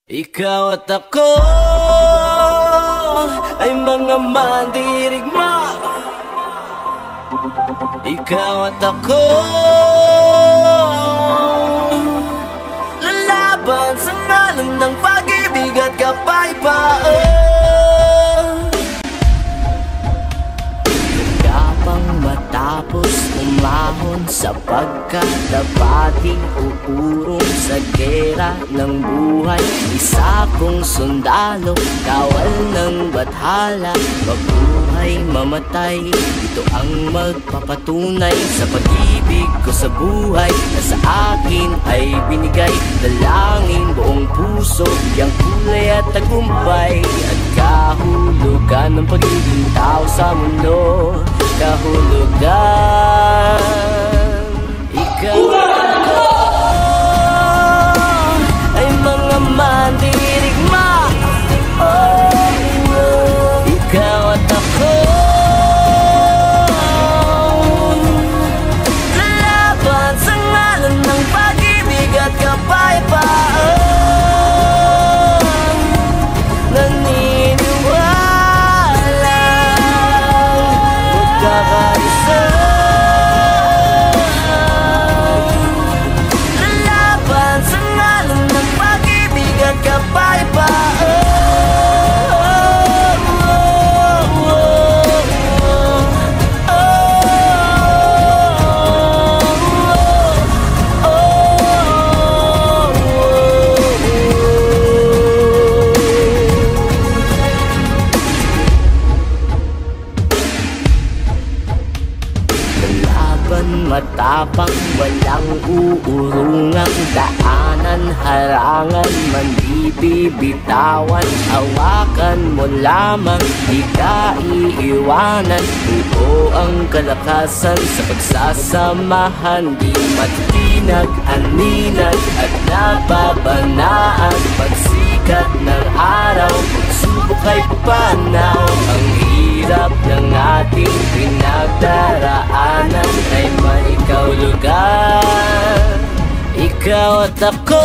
Ikaw at ako ay mga mandirigma. Ikaw at ako lalaban sa ngalan ng pag-ibig at kapayapaan. Kapang matapos umahon sapagkat dapating uurong sa gera ng buhay. Isa kong sundalo, kawal ng bathala, mabuhay mamatay, ito ang magpapatunay sa pag-ibig ko sa buhay na sa akin ay binigay. Dalangin buong puso, yang kulay at tagumpay at kahulugan ng pagiging tao sa mundo. Kahulugan, ikaw at ako ay mga mandirigma. Ikaw at ako lalaban sa ngalan ng pag-ibig at kapayapaan. Naniniwala magkakaisa, lalaban sa ngalan ng pag-ibig at kapayapaan. Matapang, walang uurungang daanan, harangan, man di bibitawan. Hawakan mo lamang, di ka iiwanan. Buo ang kalakasan sa pagsasamahan, di matinag, aninag at nababanaan. Pagsikat ng araw, pagsubok ay panaw. Ang hirap ng ating pinagdaraanan ay may kahulugan. Ikaw at ako